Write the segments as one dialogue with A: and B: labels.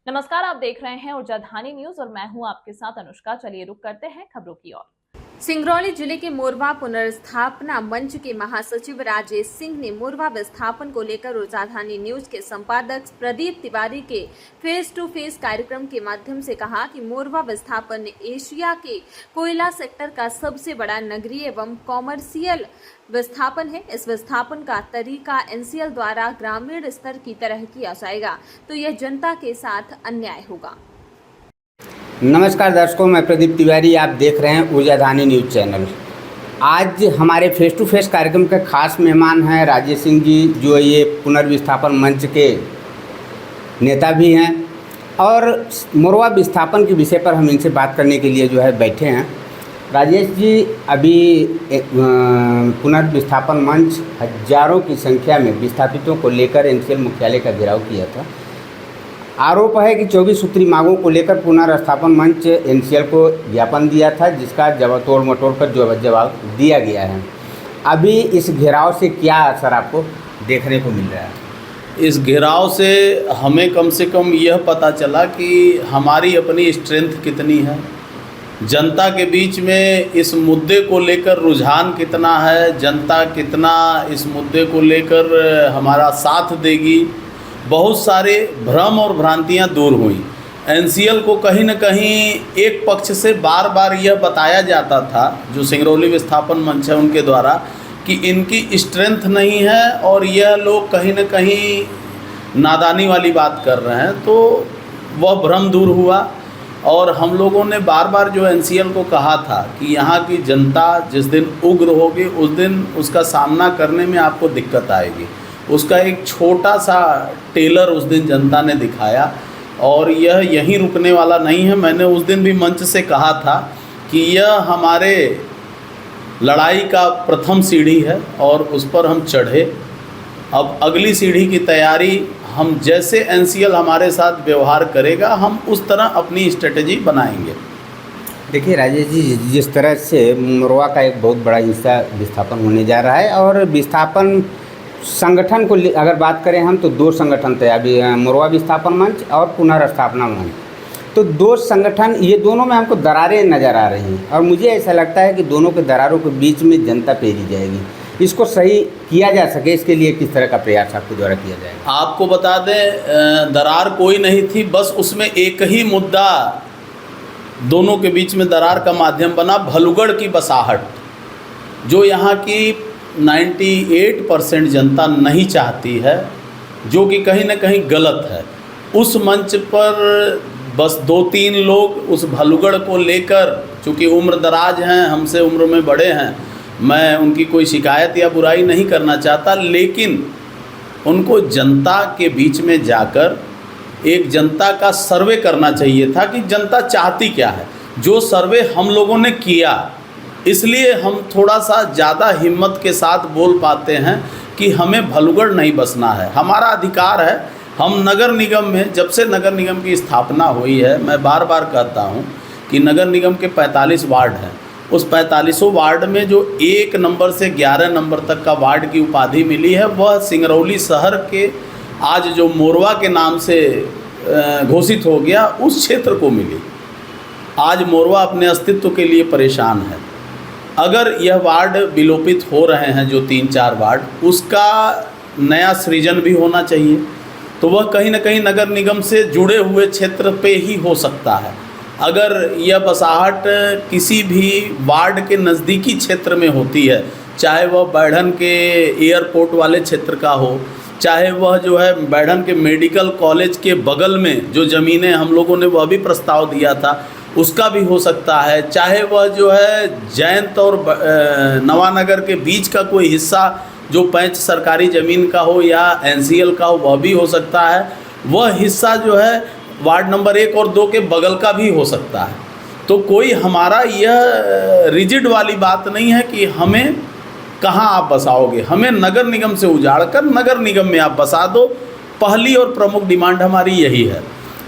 A: नमस्कार, आप देख रहे हैं ऊर्जा धानी न्यूज और मैं हूं आपके साथ अनुष्का। चलिए रुक करते हैं खबरों की ओर।
B: सिंगरौली जिले के मोरवा पुनर्स्थापना मंच के महासचिव राजेश सिंह ने मोरवा विस्थापन को लेकर ऊर्जा धानी न्यूज के संपादक प्रदीप तिवारी के फेस टू फेस कार्यक्रम के माध्यम से कहा कि मोरवा विस्थापन एशिया के कोयला सेक्टर का सबसे बड़ा नगरीय एवं कॉमर्शियल विस्थापन है। इस विस्थापन का तरीका एनसीएल द्वारा ग्रामीण स्तर की तरह किया जाएगा तो यह जनता के साथ अन्याय होगा।
C: नमस्कार दर्शकों, मैं प्रदीप तिवारी, आप देख रहे हैं ऊर्जा धानी न्यूज चैनल। आज हमारे फेस टू फेस कार्यक्रम के खास मेहमान हैं राजेश सिंह जी, जो ये पुनर्विस्थापन मंच के नेता भी हैं और मोरवा विस्थापन के विषय पर हम इनसे बात करने के लिए बैठे हैं। राजेश जी, अभी पुनर्विस्थापन मंच हजारों की संख्या में विस्थापितों को लेकर एनसीएल मुख्यालय का घेराव किया था। आरोप है कि 24 सूत्री मांगों को लेकर पुनर्स्थापन मंच एनसीएल को ज्ञापन दिया था, जिसका तोड़ मटोड़ कर जवाब दिया गया है। अभी इस घेराव से क्या असर आपको देखने को मिल रहा है?
D: इस घेराव से हमें कम से कम यह पता चला कि हमारी अपनी स्ट्रेंथ कितनी है, जनता के बीच में इस मुद्दे को लेकर रुझान कितना है, जनता कितना इस मुद्दे को लेकर हमारा साथ देगी। बहुत सारे भ्रम और भ्रांतियां दूर हुई। एनसीएल को कहीं न कहीं एक पक्ष से बार बार यह बताया जाता था, जो सिंगरौली विस्थापन मंच है उनके द्वारा, कि इनकी स्ट्रेंथ नहीं है और यह लोग कहीं न कहीं नादानी वाली बात कर रहे हैं। तो वह भ्रम दूर हुआ और हम लोगों ने बार बार जो एनसीएल को कहा था कि यहाँ की जनता जिस दिन उग्र होगी उस दिन उसका सामना करने में आपको दिक्कत आएगी। उसका एक छोटा सा टेलर उस दिन जनता ने दिखाया और यह यहीं रुकने वाला नहीं है। मैंने उस दिन भी मंच से कहा था कि यह हमारे लड़ाई का प्रथम सीढ़ी है और उस पर हम चढ़े। अब अगली सीढ़ी की तैयारी हम जैसे एनसीएल हमारे साथ व्यवहार करेगा हम उस तरह अपनी स्ट्रेटजी बनाएंगे।
C: देखिए राजेश जी, जिस तरह से मोरवा का एक बहुत बड़ा हिस्सा विस्थापन होने जा रहा है और विस्थापन संगठन को अगर बात करें हम तो दो संगठन थे अभी, मोरवा विस्थापन मंच और पुनर्स्थापना मंच। तो दो संगठन, ये दोनों में हमको दरारें नज़र आ रही हैं और मुझे ऐसा लगता है कि दोनों के दरारों के बीच में जनता पेरी जाएगी। इसको सही किया जा सके, इसके लिए किस तरह का प्रयास आपके द्वारा किया जाएगा?
D: आपको बता दें, दरार कोई नहीं थी, बस उसमें एक ही मुद्दा दोनों के बीच में दरार का माध्यम बना, भलुगढ़ की बसाहट, जो यहाँ की 98% जनता नहीं चाहती है, जो कि कहीं न कहीं गलत है। उस मंच पर बस 2-3 लोग उस भलुगढ़ को लेकर, चूँकि उम्र दराज हैं, हमसे उम्र में बड़े हैं, मैं उनकी कोई शिकायत या बुराई नहीं करना चाहता, लेकिन उनको जनता के बीच में जाकर एक जनता का सर्वे करना चाहिए था कि जनता चाहती क्या है। जो सर्वे हम लोगों ने किया, इसलिए हम थोड़ा सा ज़्यादा हिम्मत के साथ बोल पाते हैं कि हमें भलुगढ़ नहीं बसना है, हमारा अधिकार है। हम नगर निगम में, जब से नगर निगम की स्थापना हुई है, मैं बार बार कहता हूं कि नगर निगम के 45 वार्ड हैं। उस 45 वार्ड में जो 1 नंबर से 11 नंबर तक का वार्ड की उपाधि मिली है, वह सिंगरौली शहर के आज जो मोरवा के नाम से घोषित हो गया, उस क्षेत्र को मिली। आज मोरवा अपने अस्तित्व के लिए परेशान है। अगर यह वार्ड विलोपित हो रहे हैं, जो 3-4 वार्ड, उसका नया सृजन भी होना चाहिए। तो वह कहीं न कहीं नगर निगम से जुड़े हुए क्षेत्र पे ही हो सकता है। अगर यह बसाहट किसी भी वार्ड के नज़दीकी क्षेत्र में होती है, चाहे वह बैढ़न के एयरपोर्ट वाले क्षेत्र का हो, चाहे वह जो है बैढ़न के मेडिकल कॉलेज के बगल में जो ज़मीनें हम लोगों ने वह भी प्रस्ताव दिया था, उसका भी हो सकता है, चाहे वह जो है जयंत और नवानगर के बीच का कोई हिस्सा जो 5 सरकारी ज़मीन का हो या एनसीएल का हो, वह भी हो सकता है। वह हिस्सा जो है वार्ड नंबर 1 और 2 के बगल का भी हो सकता है। तो कोई हमारा यह रिजिड वाली बात नहीं है कि हमें कहाँ आप बसाओगे, हमें नगर निगम से उजाड़ कर नगर निगम में आप बसा दो। पहली और प्रमुख डिमांड हमारी यही है।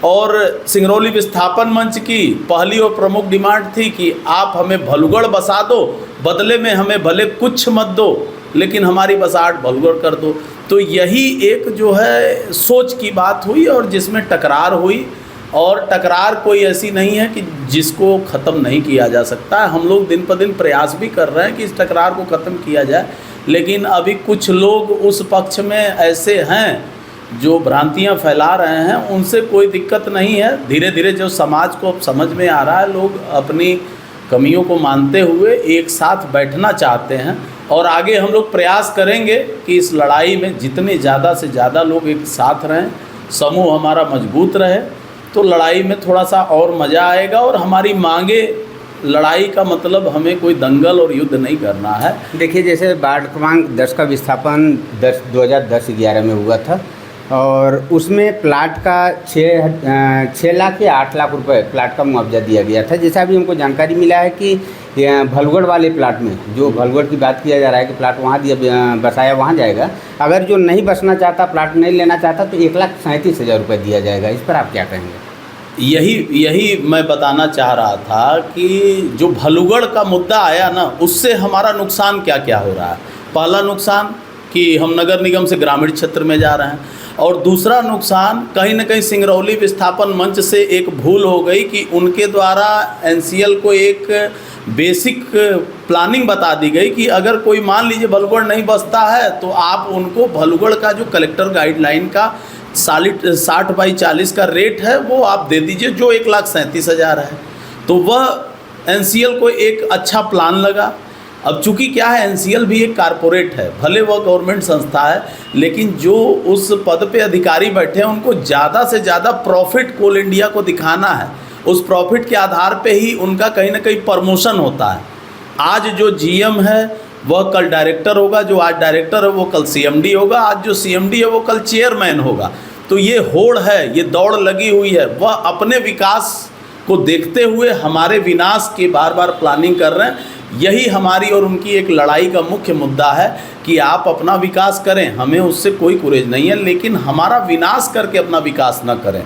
D: और सिंगरौली विस्थापन मंच की पहली और प्रमुख डिमांड थी कि आप हमें भलुगढ़ बसा दो, बदले में हमें भले कुछ मत दो, लेकिन हमारी बसाहट भलुगढ़ कर दो। तो यही एक जो है सोच की बात हुई और जिसमें टकरार हुई। और टकरार कोई ऐसी नहीं है कि जिसको ख़त्म नहीं किया जा सकता है। हम लोग दिन पर दिन प्रयास भी कर रहे हैं कि इस टकरार को ख़त्म किया जाए, लेकिन अभी कुछ लोग उस पक्ष में ऐसे हैं जो भ्रांतियां फैला रहे हैं। उनसे कोई दिक्कत नहीं है। धीरे धीरे जो समाज को अब समझ में आ रहा है, लोग अपनी कमियों को मानते हुए एक साथ बैठना चाहते हैं और आगे हम लोग प्रयास करेंगे कि इस लड़ाई में जितने ज़्यादा से ज़्यादा लोग एक साथ रहें, समूह हमारा मजबूत रहे, तो लड़ाई में थोड़ा सा और मज़ा आएगा। और हमारी मांगे, लड़ाई का मतलब हमें कोई दंगल और युद्ध नहीं करना है।
C: देखिए, जैसे वार्ड क्रमांक 10 का विस्थापन 2010-11 में हुआ था और उसमें प्लाट का 6 लाख या 8 लाख रुपए प्लाट का मुआवजा दिया गया था। जैसा अभी हमको जानकारी मिला है कि भलगढ़ वाले प्लाट में, जो भलगढ़ की बात किया जा रहा है कि प्लाट वहाँ बसाया वहाँ जाएगा, अगर जो नहीं बसना चाहता, प्लाट नहीं लेना चाहता, तो 1,37,000 रुपये दिया जाएगा। इस पर आप क्या कहेंगे?
D: यही मैं बताना चाह रहा था कि जो भलुगढ़ का मुद्दा आया ना, उससे हमारा नुकसान क्या क्या हो रहा है। पहला नुकसान कि हम नगर निगम से ग्रामीण क्षेत्र में जा रहे हैं, और दूसरा नुकसान कहीं ना कहीं सिंगरौली विस्थापन मंच से एक भूल हो गई कि उनके द्वारा एनसीएल को एक बेसिक प्लानिंग बता दी गई कि अगर कोई मान लीजिए भलुगढ़ नहीं बसता है तो आप उनको भलुगढ़ का जो कलेक्टर गाइडलाइन का 60/40 का रेट है वो आप दे दीजिए, जो 1,37,000 है। तो वह एनसीएल को एक अच्छा प्लान लगा। अब चूंकि क्या है, एनसीएल भी एक कारपोरेट है, भले वह गवर्नमेंट संस्था है, लेकिन जो उस पद पे अधिकारी बैठे हैं उनको ज़्यादा से ज़्यादा प्रॉफिट कोल इंडिया को दिखाना है। उस प्रॉफिट के आधार पे ही उनका कहीं ना कहीं प्रमोशन होता है। आज जो जीएम है वह कल डायरेक्टर होगा, जो आज डायरेक्टर है वो कल सीएमडी होगा, आज जो सीएमडी है वो कल चेयरमैन होगा। तो ये होड़ है, ये दौड़ लगी हुई है। वह अपने विकास को देखते हुए हमारे विनाश की बार बार प्लानिंग कर रहे हैं। यही हमारी और उनकी एक लड़ाई का मुख्य मुद्दा है कि आप अपना विकास करें, हमें उससे कोई गुरेज नहीं है, लेकिन हमारा विनाश करके अपना विकास न करें।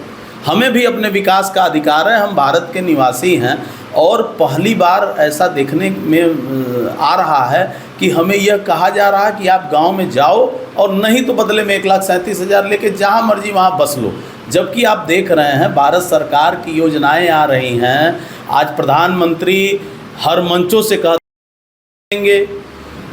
D: हमें भी अपने विकास का अधिकार है, हम भारत के निवासी हैं। और पहली बार ऐसा देखने में आ रहा है कि हमें यह कहा जा रहा है कि आप गांव में जाओ और नहीं तो बदले में 1,37,000 लेके जहां मर्जी वहां बस लो। जबकि आप देख रहे हैं भारत सरकार की योजनाएं आ रही हैं। आज प्रधानमंत्री हर मंचों से कहेंगे,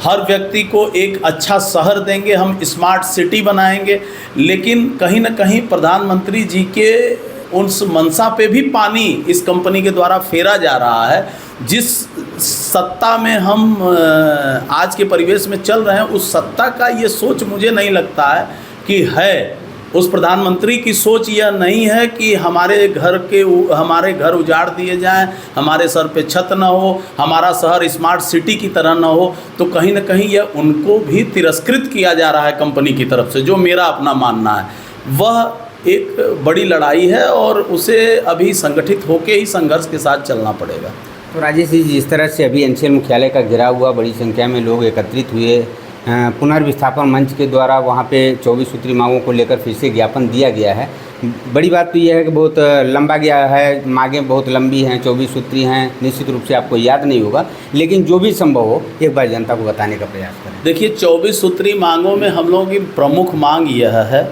D: हर व्यक्ति को एक अच्छा शहर देंगे, हम स्मार्ट सिटी बनाएंगे, लेकिन कहीं ना कहीं प्रधानमंत्री जी के उस मंशा पे भी पानी इस कंपनी के द्वारा फेरा जा रहा है। जिस सत्ता में हम आज के परिवेश में चल रहे हैं, उस सत्ता का ये सोच मुझे नहीं लगता है कि है। उस प्रधानमंत्री की सोच यह नहीं है कि हमारे घर उजाड़ दिए जाएं, हमारे सर पे छत न हो, हमारा शहर स्मार्ट सिटी की तरह न हो। तो कहीं ना कहीं यह उनको भी तिरस्कृत किया जा रहा है कंपनी की तरफ से, जो मेरा अपना मानना है। वह एक बड़ी लड़ाई है और उसे अभी संगठित होकर ही संघर्ष के साथ चलना पड़ेगा।
C: तो राजेश जी, जिस तरह से अभी एनसीएल मुख्यालय का घेराव हुआ, बड़ी संख्या में लोग एकत्रित हुए, पुनर्विस्थापन मंच के द्वारा वहाँ पे 24 सूत्री मांगों को लेकर फिर से ज्ञापन दिया गया है। बड़ी बात तो यह है कि बहुत लंबा गया है, मांगें बहुत लंबी हैं, 24 सूत्री हैं, निश्चित रूप से आपको याद नहीं होगा, लेकिन जो भी संभव हो एक बार जनता को बताने का प्रयास करें।
D: देखिए, 24 सूत्री मांगों में हम लोगों की प्रमुख मांग यह है,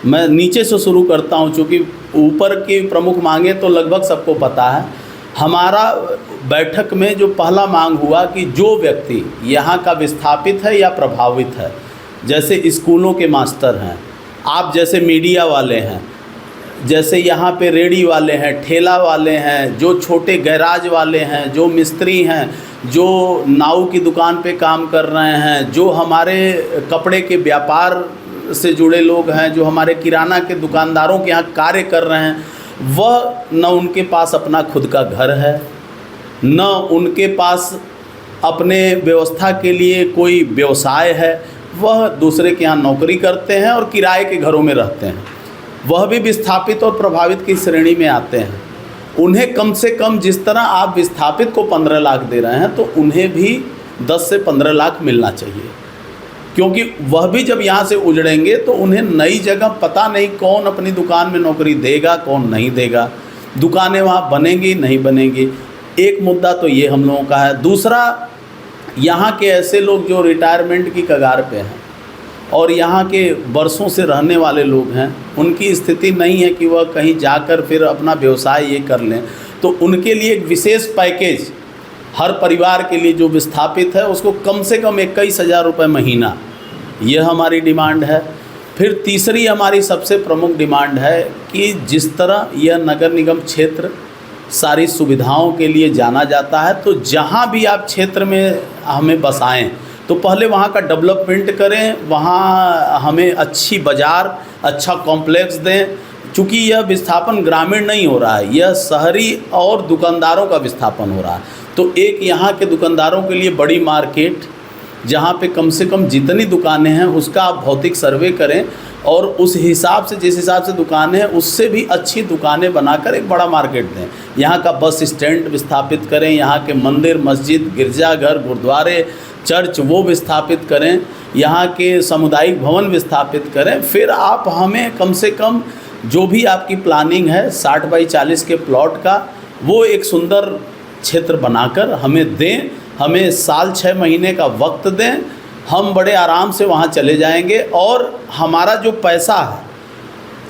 D: मैं नीचे से शुरू करता हूँ, चूँकि ऊपर की प्रमुख मांगे तो लगभग सबको पता है। हमारा बैठक में जो पहला मांग हुआ कि जो व्यक्ति यहाँ का विस्थापित है या प्रभावित है, जैसे स्कूलों के मास्टर हैं, आप जैसे मीडिया वाले हैं, जैसे यहाँ पे रेडी वाले हैं, ठेला वाले हैं, जो छोटे गैराज वाले हैं, जो मिस्त्री हैं, जो नाऊ की दुकान पे काम कर रहे हैं, जो हमारे कपड़े के व्यापार से जुड़े लोग हैं, जो हमारे किराना के दुकानदारों के यहाँ कार्य कर रहे हैं, वह न उनके पास अपना खुद का घर है, न उनके पास अपने व्यवस्था के लिए कोई व्यवसाय है। वह दूसरे के यहाँ नौकरी करते हैं और किराए के घरों में रहते हैं। वह भी विस्थापित और प्रभावित की श्रेणी में आते हैं। उन्हें कम से कम जिस तरह आप विस्थापित को 15 लाख दे रहे हैं, तो उन्हें भी 10 से 15 लाख मिलना चाहिए, क्योंकि वह भी जब यहाँ से उजड़ेंगे तो उन्हें नई जगह पता नहीं कौन अपनी दुकान में नौकरी देगा, कौन नहीं देगा, दुकानें वहाँ बनेंगी नहीं बनेंगी। एक मुद्दा तो ये हम लोगों का है। दूसरा, यहाँ के ऐसे लोग जो रिटायरमेंट की कगार पे हैं, और यहाँ के वर्षों से रहने वाले लोग हैं, उनकी स्थिति नहीं है कि वह कहीं जाकर फिर अपना व्यवसाय ये कर लें, तो उनके लिए एक विशेष पैकेज हर परिवार के लिए जो विस्थापित है उसको कम से कम 21,000 रुपये महीना, यह हमारी डिमांड है। फिर तीसरी हमारी सबसे प्रमुख डिमांड है कि जिस तरह यह नगर निगम क्षेत्र सारी सुविधाओं के लिए जाना जाता है, तो जहाँ भी आप क्षेत्र में हमें बसाएं तो पहले वहाँ का डेवलपमेंट करें, वहाँ हमें अच्छी बाज़ार, अच्छा कॉम्प्लेक्स दें। चूँकि यह विस्थापन ग्रामीण नहीं हो रहा है, यह शहरी और दुकानदारों का विस्थापन हो रहा है, तो एक यहाँ के दुकानदारों के लिए बड़ी मार्केट, जहाँ पे कम से कम जितनी दुकानें हैं उसका आप भौतिक सर्वे करें और उस हिसाब से, जिस हिसाब से दुकानें हैं उससे भी अच्छी दुकानें बनाकर एक बड़ा मार्केट दें। यहाँ का बस स्टैंड विस्थापित करें, यहाँ के मंदिर, मस्जिद, गिरजाघर, गुरुद्वारे, चर्च वो विस्थापित करें, यहाँ के सामुदायिक भवन विस्थापित करें। फिर आप हमें कम से कम जो भी आपकी प्लानिंग है 60 बाई 40 के प्लॉट का, वो एक सुंदर क्षेत्र बनाकर हमें दें। हमें साल 6 महीने का वक्त दें, हम बड़े आराम से वहाँ चले जाएंगे। और हमारा जो पैसा है,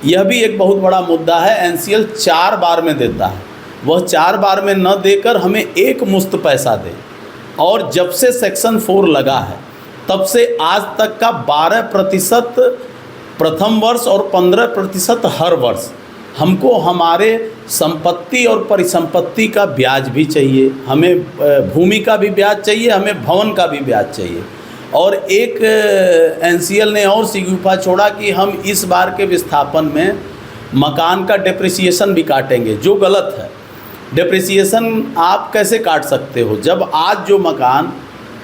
D: यह भी एक बहुत बड़ा मुद्दा है, एनसीएल 4 बार में देता है, वह 4 बार में न देकर हमें एक मुश्त पैसा दे। और जब से सेक्शन 4 लगा है तब से आज तक का 12% प्रथम वर्ष और 15% हर वर्ष हमको हमारे संपत्ति और परिसंपत्ति का ब्याज भी चाहिए, हमें भूमि का भी ब्याज चाहिए, हमें भवन का भी ब्याज चाहिए। और एक एनसीएल ने और सिग्यूफा छोड़ा कि हम इस बार के विस्थापन में मकान का डेप्रिसिएशन भी काटेंगे, जो गलत है। डेप्रिसिएशन आप कैसे काट सकते हो जब आज जो मकान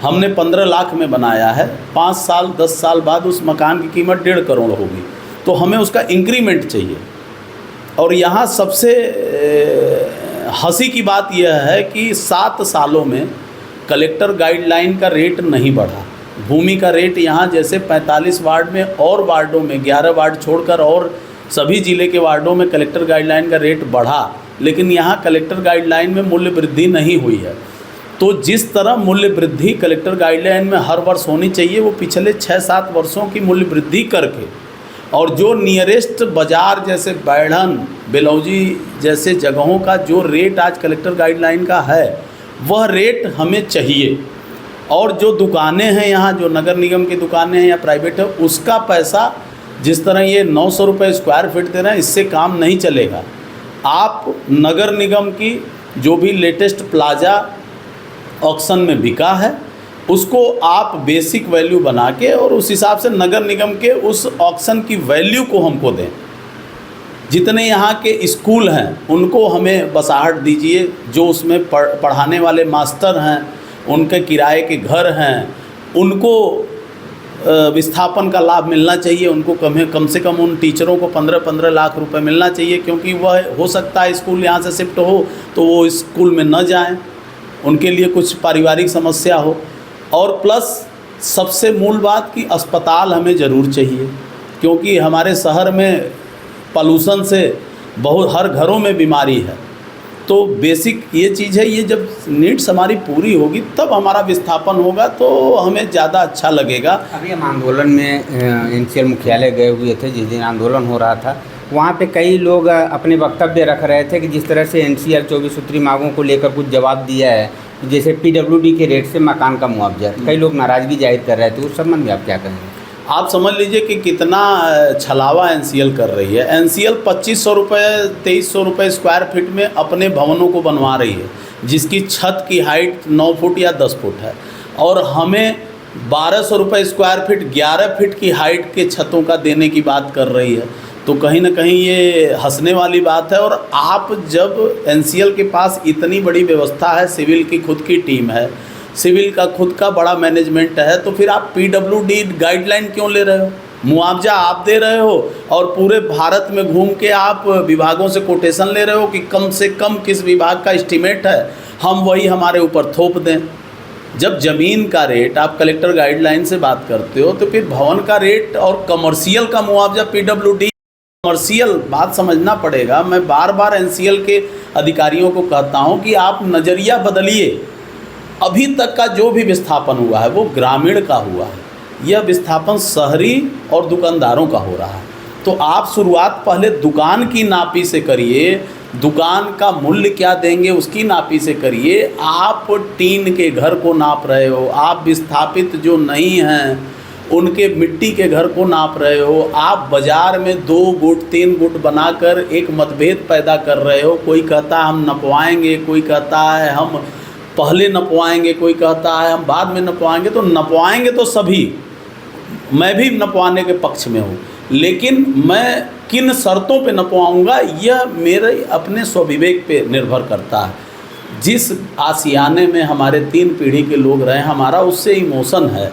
D: हमने 15 लाख में बनाया है, 5 साल 10 साल बाद उस मकान की कीमत 1.5 करोड़ होगी, तो हमें उसका इंक्रीमेंट चाहिए। और यहाँ सबसे हंसी की बात यह है कि 7 सालों में कलेक्टर गाइडलाइन का रेट नहीं बढ़ा। भूमि का रेट यहाँ जैसे 45 वार्ड में और वार्डों में 11 वार्ड छोड़कर और सभी ज़िले के वार्डों में कलेक्टर गाइडलाइन का रेट बढ़ा, लेकिन यहाँ कलेक्टर गाइडलाइन में मूल्य वृद्धि नहीं हुई है। तो जिस तरह मूल्य वृद्धि कलेक्टर गाइडलाइन में हर वर्ष होनी चाहिए, वो पिछले 6-7 वर्षों की मूल्य वृद्धि करके, और जो नियरेस्ट बाज़ार जैसे बैढ़न, बेलौजी जैसे जगहों का जो रेट आज कलेक्टर गाइडलाइन का है, वह रेट हमें चाहिए। और जो दुकानें हैं यहाँ, जो नगर निगम की दुकानें हैं या प्राइवेट है, उसका पैसा जिस तरह ये 900 रुपये स्क्वायर फीट दे रहे हैं, इससे काम नहीं चलेगा। आप नगर निगम की जो भी लेटेस्ट प्लाजा ऑक्शन में बिका है, उसको आप बेसिक वैल्यू बना के और उस हिसाब से नगर निगम के उस ऑक्शन की वैल्यू को हमको दें। जितने यहाँ के स्कूल हैं उनको हमें बसाहट दीजिए, जो उसमें पढ़ाने वाले मास्टर हैं, उनके किराए के घर हैं, उनको विस्थापन का लाभ मिलना चाहिए। उनको कम से कम उन टीचरों को 15-15 लाख रुपए मिलना चाहिए, क्योंकि वह हो सकता है स्कूल यहाँ से शिफ्ट हो तो वो स्कूल में न जाएं, उनके लिए कुछ पारिवारिक समस्या हो। और प्लस सबसे मूल बात कि अस्पताल हमें ज़रूर चाहिए, क्योंकि हमारे शहर में पॉल्यूशन से बहुत हर घरों में बीमारी है। तो बेसिक ये चीज़ है, ये जब नीड्स हमारी पूरी होगी तब हमारा विस्थापन होगा, तो हमें ज़्यादा अच्छा लगेगा।
C: अभी हम आंदोलन में एनसीएल मुख्यालय गए हुए थे, जिस दिन आंदोलन हो रहा था, वहाँ पे कई लोग अपने वक्तव्य रख रहे थे कि जिस तरह से एनसीएल 24 सूत्री मांगों को लेकर कुछ जवाब दिया है, जैसे पीडब्ल्यूडी के रेट से मकान का मुआवजा, कई लोग नाराज़गी जाहिर कर रहे थे। उस संबंध में आप क्या कहेंगे?
D: आप समझ लीजिए कि कितना छलावा एनसीएल कर रही है। एनसीएल 2500 रुपये 2300 रुपये स्क्वायर फीट में अपने भवनों को बनवा रही है, जिसकी छत की हाइट 9 फुट या 10 फुट है, और हमें 1200 रुपये स्क्वायर फीट 11 फीट की हाइट के छतों का देने की बात कर रही है। तो कहीं ना कहीं ये हंसने वाली बात है। और आप जब एनसीएल के पास इतनी बड़ी व्यवस्था है, सिविल की खुद की टीम है, सिविल का खुद का बड़ा मैनेजमेंट है, तो फिर आप पीडब्ल्यूडी गाइडलाइन क्यों ले रहे हो? मुआवजा आप दे रहे हो और पूरे भारत में घूम के आप विभागों से कोटेशन ले रहे हो कि कम से कम किस विभाग का एस्टीमेट है, हम वही हमारे ऊपर थोप दें। जब ज़मीन का रेट आप कलेक्टर गाइडलाइन से बात करते हो, तो फिर भवन का रेट और कमर्शियल का मुआवजा पीडब्ल्यूडी, कमर्शियल बात समझना पड़ेगा। मैं बार बार एनसीएल के अधिकारियों को कहता हूं कि आप नज़रिया बदलिए। अभी तक का जो भी विस्थापन हुआ है वो ग्रामीण का हुआ है, यह विस्थापन शहरी और दुकानदारों का हो रहा है। तो आप शुरुआत पहले दुकान की नापी से करिए, दुकान का मूल्य क्या देंगे उसकी नापी से करिए। आप टीन के घर को नाप रहे हो, आप विस्थापित जो नहीं हैं उनके मिट्टी के घर को नाप रहे हो, आप बाज़ार में 2 गुट 3 गुट बनाकर एक मतभेद पैदा कर रहे हो। कोई कहता है हम नपवाएंगे, कोई कहता है हम पहले नपवाएंगे, कोई कहता है हम बाद में नपवाएंगे। तो नपवाएंगे तो सभी, मैं भी नपवाने के पक्ष में हूँ, लेकिन मैं किन शर्तों पे नपवाऊँगा यह मेरे अपने स्वविवेक पे निर्भर करता है। जिस आशियाने में हमारे 3 पीढ़ी के लोग रहे, हमारा उससे इमोशन है,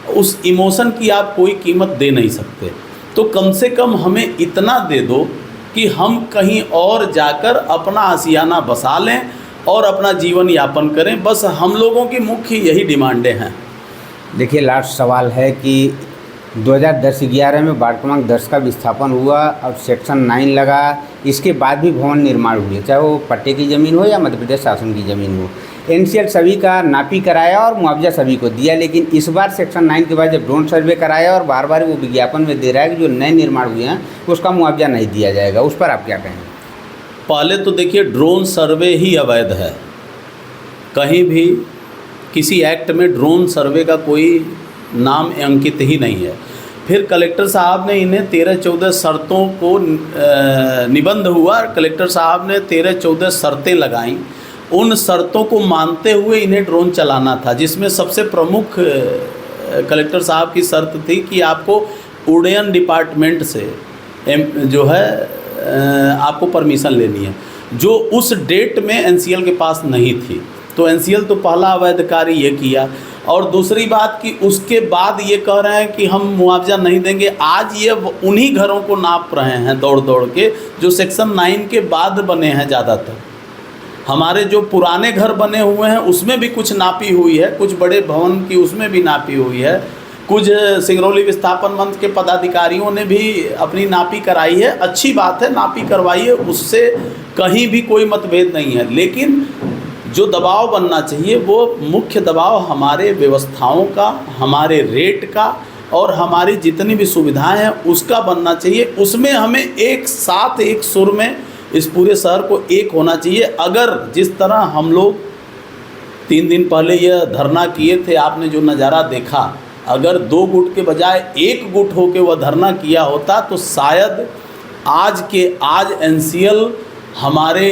D: उस इमोशन की आप कोई कीमत दे नहीं सकते। तो कम से कम हमें इतना दे दो कि हम कहीं और जाकर अपना आशियाना बसा लें और अपना जीवन यापन करें। बस हम लोगों की मुख्य यही डिमांडें हैं।
C: देखिए, लास्ट सवाल है कि 2010-11 में वार्ड क्रमांक 10 का विस्थापन हुआ और सेक्शन 9 लगा, इसके बाद भी भवन निर्माण हुए, चाहे वो पट्टे की ज़मीन हो या मध्य प्रदेश शासन की ज़मीन हो। एनसीएल सभी का नापी कराया और मुआवजा सभी को दिया, लेकिन इस बार सेक्शन 9 के बाद जब ड्रोन सर्वे कराया और बार बार वो विज्ञापन में दे रहा है कि जो नए निर्माण हुए हैं उसका मुआवजा नहीं दिया जाएगा, उस पर आप क्या कहेंगे?
D: पहले तो देखिए, ड्रोन सर्वे ही अवैध है। कहीं भी किसी एक्ट में ड्रोन सर्वे का कोई नाम अंकित ही नहीं है। फिर कलेक्टर साहब ने इन्हें 13-14 शर्तों को निबंध हुआ, कलेक्टर साहब ने 13-14 शर्तें लगाईं। उन शर्तों को मानते हुए इन्हें ड्रोन चलाना था, जिसमें सबसे प्रमुख कलेक्टर साहब की शर्त थी कि आपको उड्डयन डिपार्टमेंट से जो है आपको परमिशन लेनी है, जो उस डेट में एनसीएल के पास नहीं थी। तो एनसीएल तो पहला अवैध कार्य ये किया। और दूसरी बात कि उसके बाद ये कह रहे हैं कि हम मुआवजा नहीं देंगे। आज ये उन्हीं घरों को नाप रहे हैं दौड़ दौड़ के जो सेक्शन 9 के बाद बने हैं। ज़्यादातर हमारे जो पुराने घर बने हुए हैं उसमें भी कुछ नापी हुई है, कुछ बड़े भवन की उसमें भी नापी हुई है, कुछ सिंगरौली विस्थापन मंच के पदाधिकारियों ने भी अपनी नापी कराई है। अच्छी बात है, नापी करवाइए, उससे कहीं भी कोई मतभेद नहीं है। लेकिन जो दबाव बनना चाहिए वो मुख्य दबाव हमारे व्यवस्थाओं का, हमारे रेट का और हमारी जितनी भी सुविधाएं हैं उसका बनना चाहिए। उसमें हमें एक साथ एक सुर में इस पूरे शहर को एक होना चाहिए। अगर जिस तरह हम लोग 3 दिन पहले यह धरना किए थे, आपने जो नज़ारा देखा, अगर 2 गुट के बजाय 1 गुट होकर वह धरना किया होता तो शायद आज एनसीएल हमारे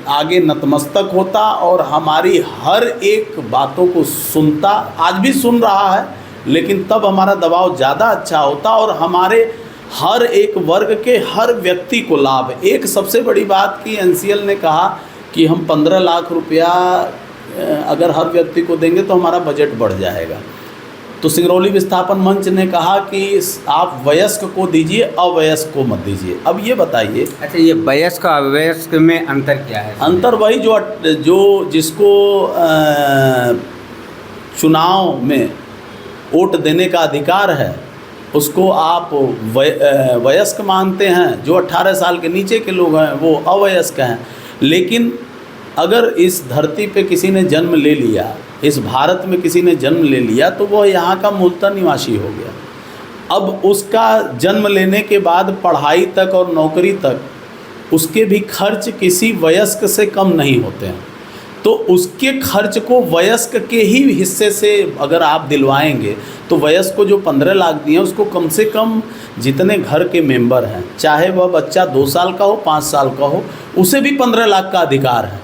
D: आगे नतमस्तक होता और हमारी हर एक बातों को सुनता। आज भी सुन रहा है, लेकिन तब हमारा दबाव ज़्यादा अच्छा होता और हमारे हर एक वर्ग के हर व्यक्ति को लाभ। एक सबसे बड़ी बात की एनसीएल ने कहा कि हम 15 लाख रुपया अगर हर व्यक्ति को देंगे तो हमारा बजट बढ़ जाएगा। तो सिंगरौली विस्थापन मंच ने कहा कि आप वयस्क को दीजिए, अवयस्क को मत दीजिए। अब ये बताइए,
C: अच्छा, ये वयस्क और अवयस्क में अंतर क्या है?
D: अंतर वही जो जिसको चुनाव में वोट देने का अधिकार है उसको आप वयस्क मानते हैं, जो 18 साल के नीचे के लोग हैं वो अवयस्क हैं। लेकिन अगर इस धरती पे किसी ने जन्म ले लिया, इस भारत में किसी ने जन्म ले लिया, तो वह यहाँ का मूलतः निवासी हो गया। अब उसका जन्म लेने के बाद पढ़ाई तक और नौकरी तक उसके भी खर्च किसी वयस्क से कम नहीं होते हैं। तो उसके खर्च को वयस्क के ही हिस्से से अगर आप दिलवाएंगे तो वयस्क को जो 15 लाख दिए उसको कम से कम जितने घर के मेंबर हैं, चाहे वह बच्चा 2 साल का हो 5 साल का हो, उसे भी 15 लाख का अधिकार है।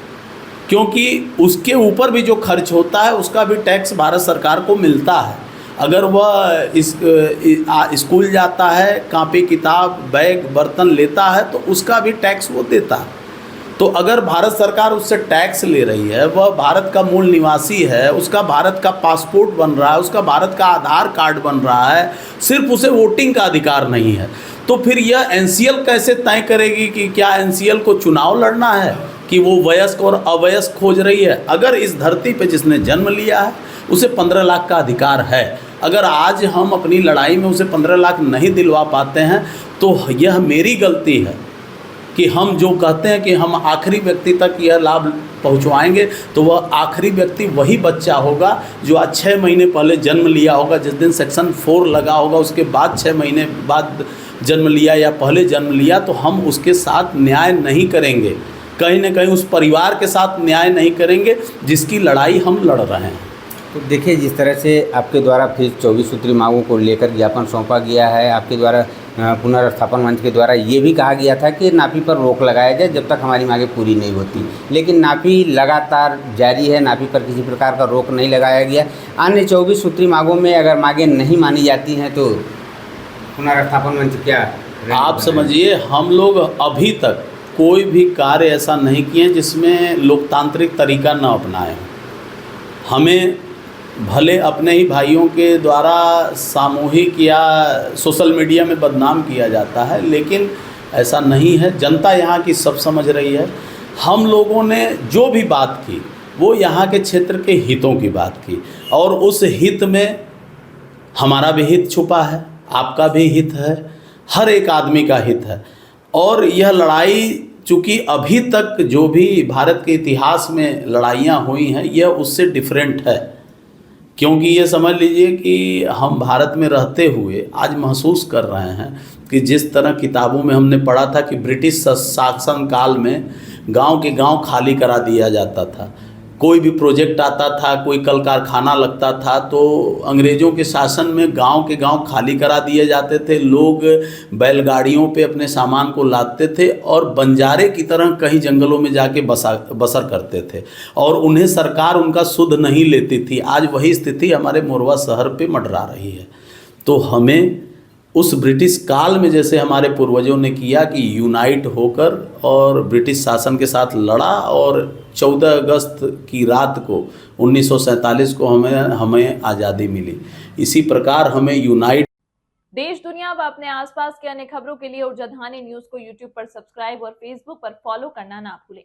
D: क्योंकि उसके ऊपर भी जो खर्च होता है उसका भी टैक्स भारत सरकार को मिलता है। अगर वह स्कूल जाता है, कापी किताब बैग बर्तन लेता है तो उसका भी टैक्स वो देता है। तो अगर भारत सरकार उससे टैक्स ले रही है, वह भारत का मूल निवासी है, उसका भारत का पासपोर्ट बन रहा है, उसका भारत का आधार कार्ड बन रहा है, सिर्फ उसे वोटिंग का अधिकार नहीं है, तो फिर यह एनसीएल कैसे तय करेगी कि क्या एनसीएल को चुनाव लड़ना है कि वो वयस्क और अवयस्क खोज रही है? अगर इस धरती पे जिसने जन्म लिया है उसे 15 लाख का अधिकार है। अगर आज हम अपनी लड़ाई में उसे 15 लाख नहीं दिलवा पाते हैं तो यह मेरी गलती है कि हम जो कहते हैं कि हम आखिरी व्यक्ति तक यह लाभ पहुंचवाएंगे तो वह आखिरी व्यक्ति वही बच्चा होगा जो आज 6 महीने पहले जन्म लिया होगा। जिस दिन सेक्शन 4 लगा होगा उसके बाद 6 महीने बाद जन्म लिया या पहले जन्म लिया, तो हम उसके साथ न्याय नहीं करेंगे, कहीं ना कहीं उस परिवार के साथ न्याय नहीं करेंगे जिसकी लड़ाई हम लड़ रहे हैं।
C: तो देखिए, जिस तरह से आपके द्वारा फिर 24 सूत्री मांगों को लेकर ज्ञापन सौंपा गया है, आपके द्वारा पुनर्स्थापन मंच के द्वारा ये भी कहा गया था कि नापी पर रोक लगाया जाए जब तक हमारी मांगें पूरी नहीं होती, लेकिन नापी लगातार जारी है, नापी पर किसी प्रकार का रोक नहीं लगाया गया। अन्य 24 सूत्री मांगों में अगर मांगें नहीं मानी जाती हैं तो पुनर्स्थापन मंच क्या?
D: आप समझिए, हम लोग अभी तक कोई भी कार्य ऐसा नहीं किए जिसमें लोकतांत्रिक तरीका न अपनाए। हमें भले अपने ही भाइयों के द्वारा सामूहिक या सोशल मीडिया में बदनाम किया जाता है, लेकिन ऐसा नहीं है। जनता यहाँ की सब समझ रही है। हम लोगों ने जो भी बात की वो यहाँ के क्षेत्र के हितों की बात की, और उस हित में हमारा भी हित छुपा है, आपका भी हित है, हर एक आदमी का हित है। और यह लड़ाई चूँकि अभी तक जो भी भारत के इतिहास में लड़ाइयाँ हुई हैं यह उससे डिफरेंट है, क्योंकि ये समझ लीजिए कि हम भारत में रहते हुए आज महसूस कर रहे हैं कि जिस तरह किताबों में हमने पढ़ा था कि ब्रिटिश शासन काल में गांव के गांव खाली करा दिया जाता था, कोई भी प्रोजेक्ट आता था, कोई कल कारखाना लगता था तो अंग्रेज़ों के शासन में गांव के गांव खाली करा दिए जाते थे। लोग बैलगाड़ियों पे अपने सामान को लादते थे और बंजारे की तरह कहीं जंगलों में जाके बसर करते थे, और उन्हें सरकार उनका सुध नहीं लेती थी। आज वही स्थिति हमारे मोरवा शहर पे मंडरा रही है। तो हमें उस ब्रिटिश काल में जैसे हमारे पूर्वजों ने किया कि यूनाइट होकर और ब्रिटिश शासन के साथ लड़ा, और 14 अगस्त की रात को 1947 को हमें आज़ादी मिली। इसी प्रकार हमें यूनाइट।
A: देश दुनिया व अपने आसपास के अन्य खबरों के लिए ऊर्जाधानी न्यूज को यूट्यूब पर सब्सक्राइब और फेसबुक पर फॉलो करना ना भूलें।